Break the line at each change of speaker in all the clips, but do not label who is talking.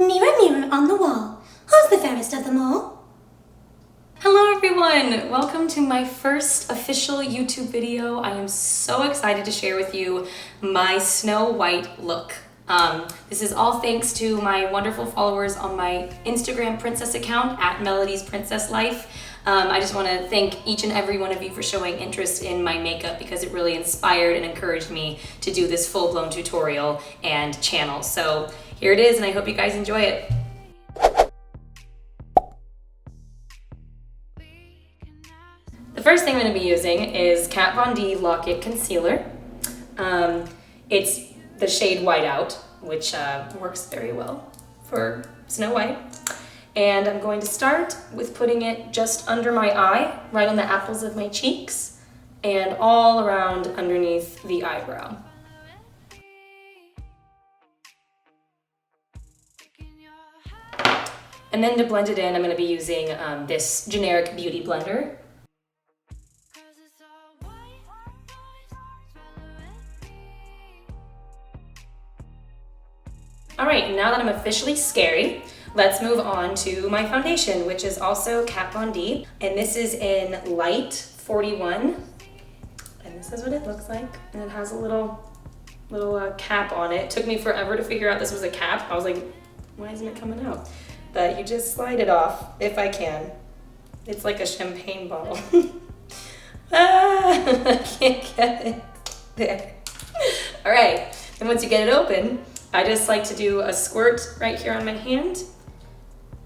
Mirror, mirror on the wall, who's the fairest of them all?
Hello everyone! Welcome to my first official YouTube video. I am so excited to share with you my Snow White look. This is all thanks to my wonderful followers on my Instagram princess account at Melody's Princess Life. I just want to thank each and every one of you for showing interest in my makeup because it really inspired and encouraged me to do this full-blown tutorial and channel. So here it is, and I hope you guys enjoy it. The first thing I'm going to be using is Kat Von D Lock-It Concealer. It's the shade Whiteout, which works very well for Snow White. And I'm going to start with putting it just under my eye, right on the apples of my cheeks, and all around underneath the eyebrow. And then to blend it in, I'm going to be using this generic beauty blender. All right, now that I'm officially scary, let's move on to my foundation, which is also Kat Von D, and this is in Light 41, and this is what it looks like, and it has a little cap on it. It took me forever to figure out this was a cap. I was like, why isn't it coming out? But you just slide it off, if I can. It's like a champagne bottle. I can't get it. There. All right, and once you get it open, I just like to do a squirt right here on my hand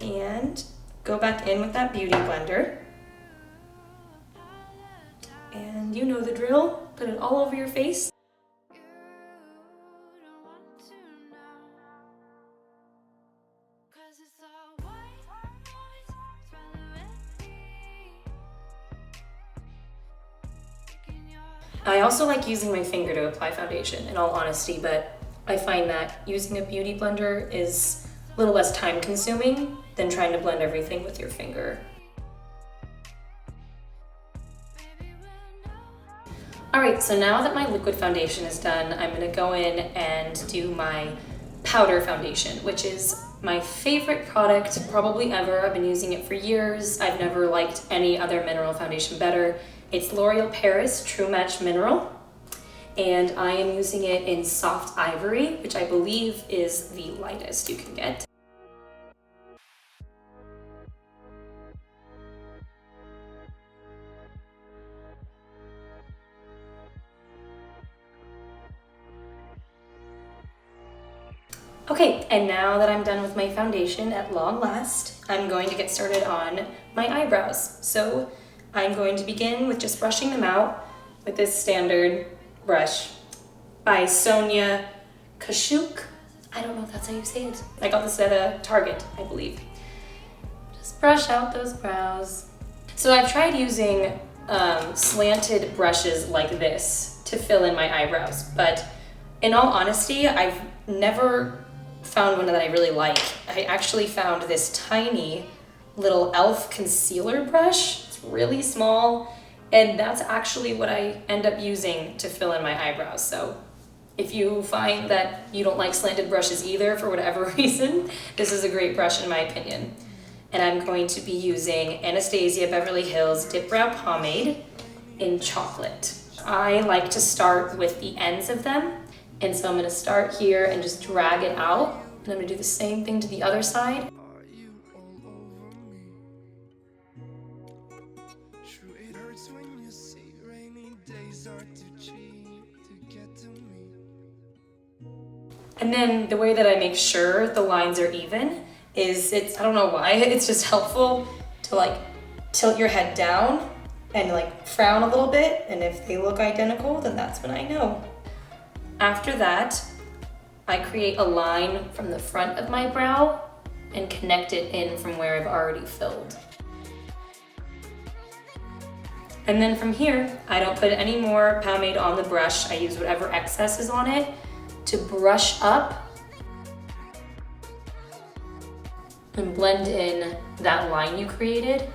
and go back in with that beauty blender. And you know the drill, put it all over your face. I also like using my finger to apply foundation, in all honesty, but I find that using a beauty blender is a little less time consuming than trying to blend everything with your finger. All right, so now that my liquid foundation is done, I'm gonna go in and do my powder foundation, which is my favorite product probably ever. I've been using it for years. I've never liked any other mineral foundation better. It's L'Oreal Paris True Match Mineral. And I am using it in Soft Ivory, which I believe is the lightest you can get. Okay, and now that I'm done with my foundation at long last, I'm going to get started on my eyebrows. So I'm going to begin with just brushing them out with this standard brush by Sonia Kashuk. I don't know if that's how you say it. I got this at Target, I believe. Just brush out those brows. So I've tried using slanted brushes like this to fill in my eyebrows, but in all honesty, I've never found one that I really like. I actually found this tiny little e.l.f. concealer brush. It's really small. And that's actually what I end up using to fill in my eyebrows. So if you find that you don't like slanted brushes either for whatever reason, this is a great brush in my opinion. And I'm going to be using Anastasia Beverly Hills Dipbrow Pomade in Chocolate. I like to start with the ends of them. And so I'm gonna start here and just drag it out. And I'm gonna do the same thing to the other side. And then the way that I make sure the lines are even is I don't know why, it's just helpful to like tilt your head down and like frown a little bit. And if they look identical, then that's when I know. After that, I create a line from the front of my brow and connect it in from where I've already filled. And then from here, I don't put any more pomade on the brush. I use whatever excess is on it to brush up and blend in that line you created.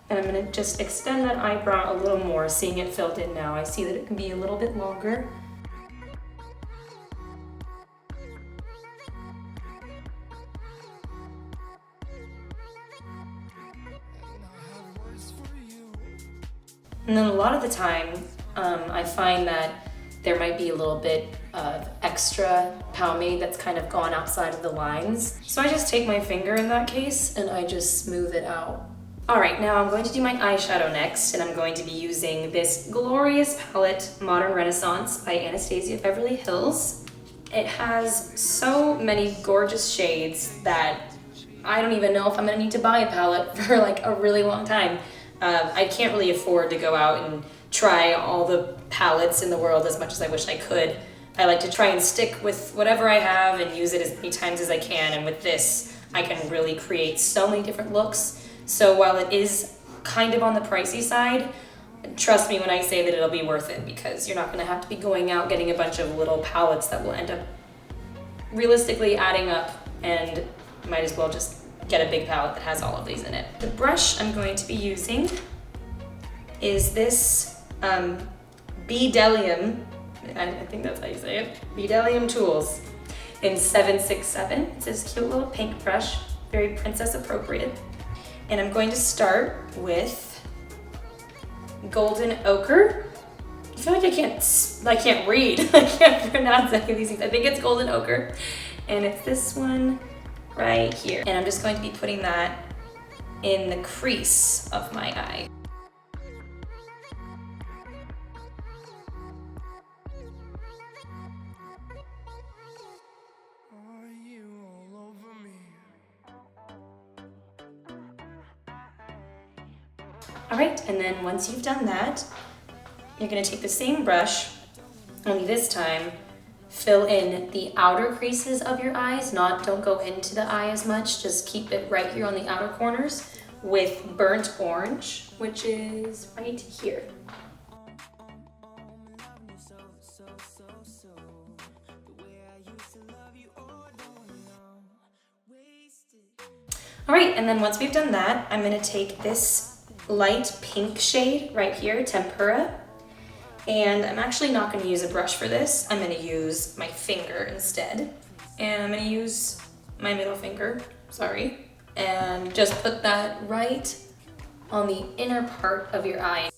And I'm gonna just extend that eyebrow a little more, seeing it filled in now. I see that it can be a little bit longer. And then a lot of the time, I find that there might be a little bit of extra pomade that's kind of gone outside of the lines. So I just take my finger in that case and I just smooth it out. All right, now I'm going to do my eyeshadow next, and I'm going to be using this glorious palette, Modern Renaissance by Anastasia Beverly Hills. It has so many gorgeous shades that I don't even know if I'm gonna need to buy a palette for like a really long time. I can't really afford to go out and try all the palettes in the world as much as I wish I could. I like to try and stick with whatever I have and use it as many times as I can, and with this, I can really create so many different looks. So while it is kind of on the pricey side, trust me when I say that it'll be worth it, because you're not gonna have to be going out getting a bunch of little palettes that will end up realistically adding up, and you might as well just get a big palette that has all of these in it. The brush I'm going to be using is this Bdellium, I think that's how you say it, Bdellium Tools in 767. It's this cute little pink brush, very princess appropriate. And I'm going to start with Golden Ochre. I feel like I can't read. I can't pronounce any of these things. I think it's Golden Ochre. And it's this one right here. And I'm just going to be putting that in the crease of my eye. All right, and then once you've done that, you're gonna take the same brush, only this time, fill in the outer creases of your eyes. Don't go into the eye as much, just keep it right here on the outer corners with burnt orange, which is right here. All right, and then once we've done that, I'm gonna take this light pink shade right here, Tempera. And I'm actually not gonna use a brush for this. I'm gonna use my finger instead. And I'm gonna use my middle finger, sorry, and just put that right on the inner part of your eye.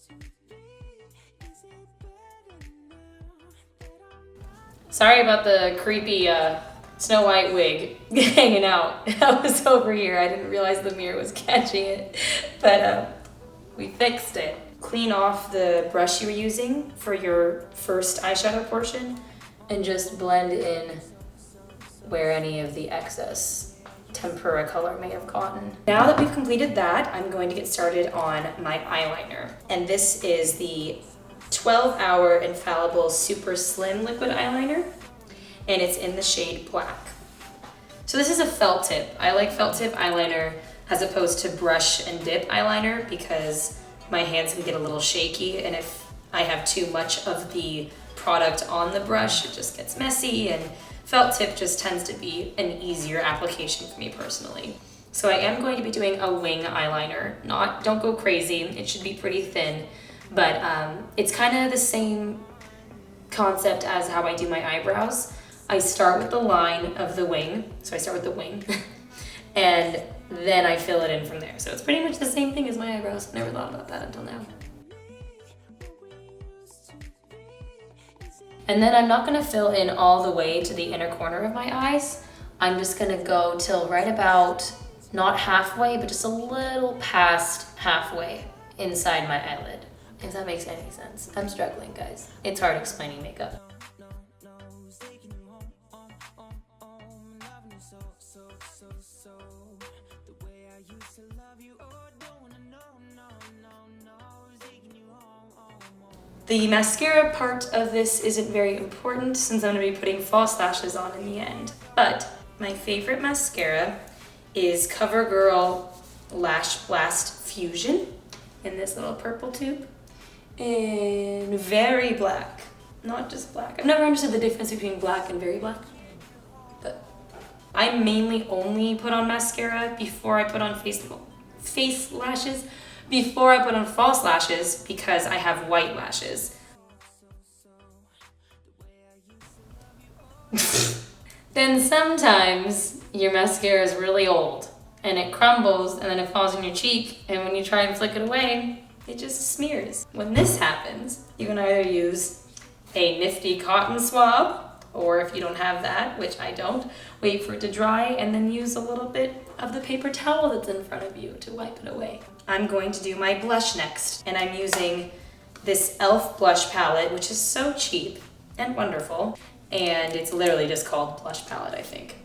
Sorry about the creepy Snow White wig hanging out. I was over here. I didn't realize the mirror was catching it, but we fixed it. Clean off the brush you were using for your first eyeshadow portion and just blend in where any of the excess tempera color may have gotten. Now that we've completed that, I'm going to get started on my eyeliner. And this is the 12-Hour Infallible Super Slim Liquid Eyeliner, and it's in the shade Black. So this is a felt tip. I like felt tip eyeliner as opposed to brush and dip eyeliner because my hands can get a little shaky, and if I have too much of the product on the brush, it just gets messy, and felt tip just tends to be an easier application for me personally. So I am going to be doing a wing eyeliner. Don't go crazy, it should be pretty thin, but it's kind of the same concept as how I do my eyebrows. I start with the line of the wing, so I start with the wing, and then I fill it in from there. So it's pretty much the same thing as my eyebrows. Never thought about that until now. And then I'm not gonna fill in all the way to the inner corner of my eyes. I'm just gonna go till right about, not halfway, but just a little past halfway inside my eyelid. If that makes any sense. I'm struggling, guys. It's hard explaining makeup. The mascara part of this isn't very important since I'm going to be putting false lashes on in the end. But my favorite mascara is Covergirl Lash Blast Fusion in this little purple tube. In very black, not just black. I've never understood the difference between black and very black. But I mainly only put on mascara before I put on face lashes. Before I put on false lashes because I have white lashes. Then sometimes your mascara is really old and it crumbles and then it falls in your cheek, and when you try and flick it away, it just smears. When this happens, you can either use a nifty cotton swab, or if you don't have that, which I don't, wait for it to dry and then use a little bit of the paper towel that's in front of you to wipe it away. I'm going to do my blush next, and I'm using this e.l.f. blush palette, which is so cheap and wonderful, and it's literally just called blush palette, I think.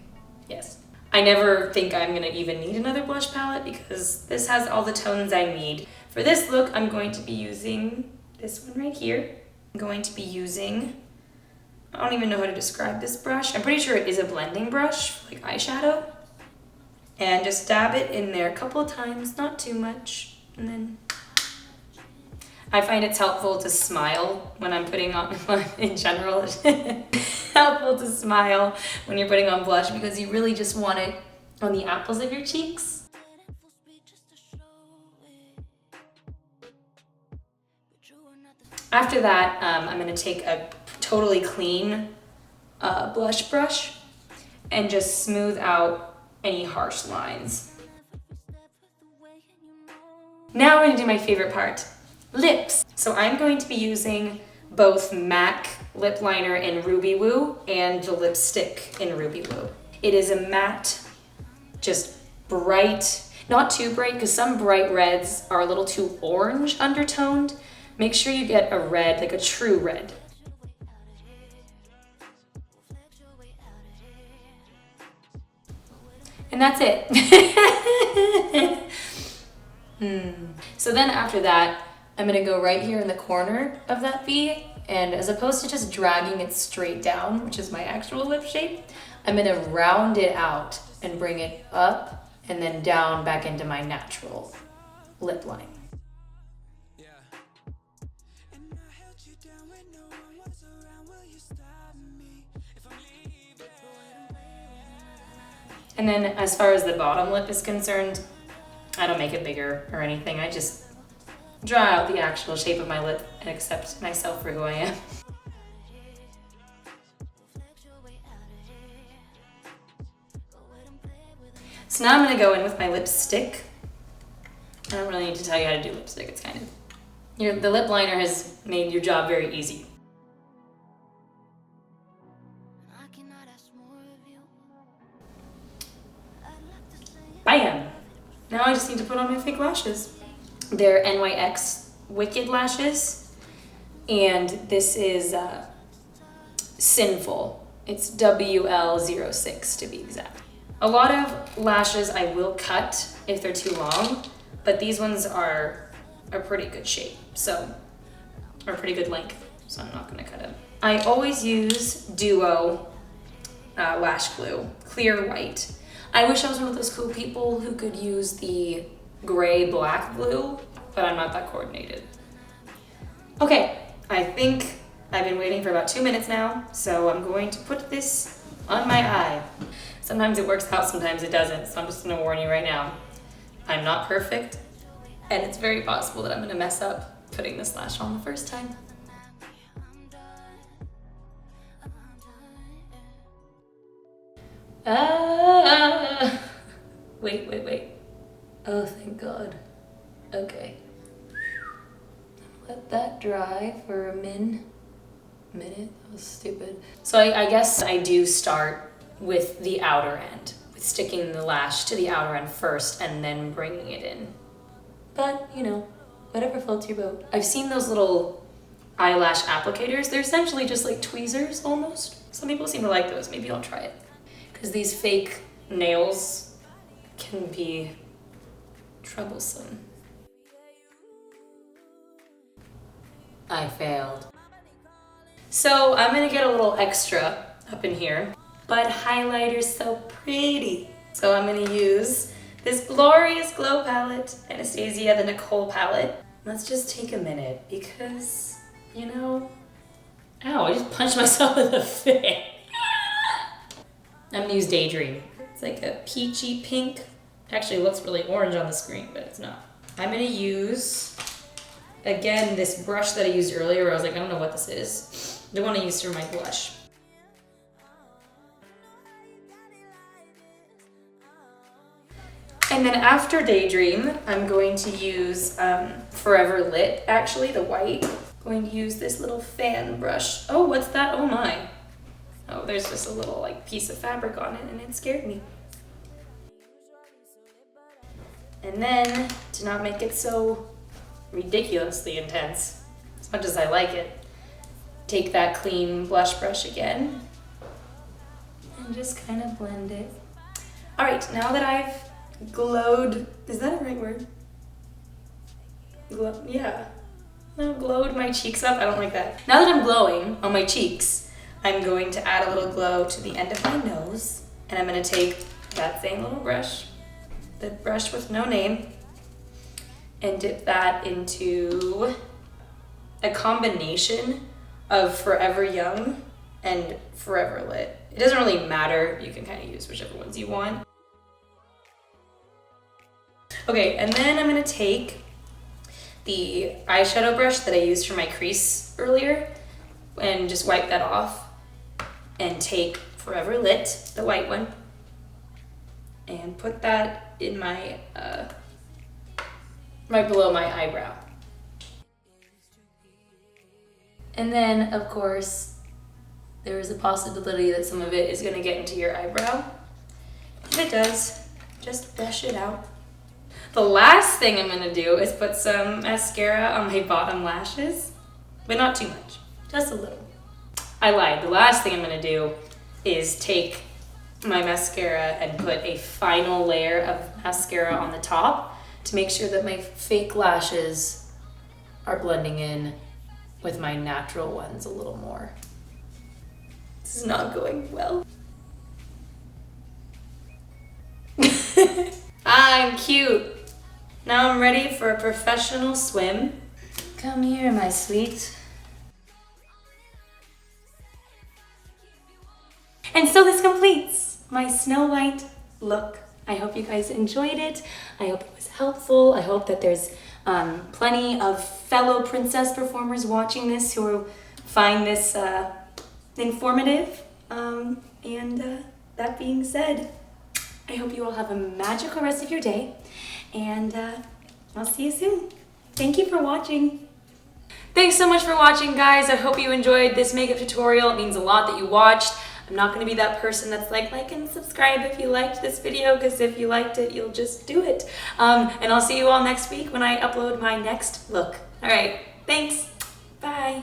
Yes. I never think I'm gonna even need another blush palette because this has all the tones I need. For this look, I'm going to be using this one right here. I'm going to be using, I don't even know how to describe this brush. I'm pretty sure it is a blending brush, like eyeshadow. And just dab it in there a couple of times, not too much. And then I find it's helpful to smile when I'm putting on, in general, it's helpful to smile when you're putting on blush because you really just want it on the apples of your cheeks. After that, I'm gonna take a totally clean blush brush and just smooth out any harsh lines. Now I'm gonna do my favorite part, lips. So I'm going to be using both MAC lip liner in Ruby Woo and the lipstick in Ruby Woo. It is a matte, just bright, not too bright because some bright reds are a little too orange undertoned. Make sure you get a red, like a true red. And that's it. So then after that, I'm gonna go right here in the corner of that V, and as opposed to just dragging it straight down, which is my actual lip shape, I'm gonna round it out and bring it up and then down back into my natural lip line. And then as far as the bottom lip is concerned, I don't make it bigger or anything. I just draw out the actual shape of my lip and accept myself for who I am. So now I'm gonna go in with my lipstick. I don't really need to tell you how to do lipstick. It's kind of, the lip liner has made your job very easy. Bam! Now I just need to put on my fake lashes. They're NYX Wicked lashes, and this is Sinful. It's WL06 to be exact. A lot of lashes I will cut if they're too long, but these ones are a pretty good shape, so, or pretty good length, so I'm not gonna cut them. I always use Duo lash glue, clear white. I wish I was one of those cool people who could use the gray-black glue, but I'm not that coordinated. Okay, I think I've been waiting for about 2 minutes now, so I'm going to put this on my eye. Sometimes it works out, sometimes it doesn't, so I'm just gonna warn you right now. I'm not perfect, and it's very possible that I'm gonna mess up putting this lash on the first time. Wait. Oh, thank God. Okay. Let that dry for a minute. That was stupid. So I guess I do start with the outer end, with sticking the lash to the outer end first and then bringing it in. But, you know, whatever floats your boat. I've seen those little eyelash applicators. They're essentially just like tweezers almost. Some people seem to like those. Maybe I'll try it. Because these fake nails can be troublesome. I failed. So I'm gonna get a little extra up in here, but highlighter's so pretty. So I'm gonna use this glorious glow palette, Anastasia, the Nicole palette. Let's just take a minute because, you know, ow, I just punched myself in the face. I'm gonna use Daydream. It's like a peachy pink. Actually, it looks really orange on the screen, but it's not. I'm gonna use, again, this brush that I used earlier where I was like, I don't know what this is. The one I used for my blush. And then after Daydream, I'm going to use Forever Lit, actually, the white. Going to use this little fan brush. Oh, what's that? Oh my. Oh, there's just a little like piece of fabric on it and it scared me. And then, to not make it so ridiculously intense, as much as I like it, take that clean blush brush again and just kind of blend it. All right, now that I've glowed, is that a right word? Yeah. No, glowed my cheeks up, I don't like that. Now that I'm glowing on my cheeks, I'm going to add a little glow to the end of my nose, and I'm gonna take that same little brush, the brush with no name, and dip that into a combination of Forever Young and Forever Lit. It doesn't really matter, you can kind of use whichever ones you want. Okay, and then I'm gonna take the eyeshadow brush that I used for my crease earlier and just wipe that off and take Forever Lit, the white one, and put that in my, right below my eyebrow. And then, of course, there is a possibility that some of it is gonna get into your eyebrow. If it does, just brush it out. The last thing I'm gonna do is put some mascara on my bottom lashes, but not too much, just a little. I lied, the last thing I'm gonna do is take my mascara and put a final layer of mascara on the top to make sure that my fake lashes are blending in with my natural ones a little more. This is not going well. I'm cute. Now I'm ready for a professional swim. Come here, my sweet. And so this completes my Snow White look. I hope you guys enjoyed it. I hope it was helpful. I hope that there's plenty of fellow princess performers watching this who find this informative. That being said, I hope you all have a magical rest of your day, and I'll see you soon. Thank you for watching. Thanks so much for watching, guys. I hope you enjoyed this makeup tutorial. It means a lot that you watched. I'm not gonna be that person that's like and subscribe if you liked this video, because if you liked it, you'll just do it. And I'll see you all next week when I upload my next look. All right, thanks, bye.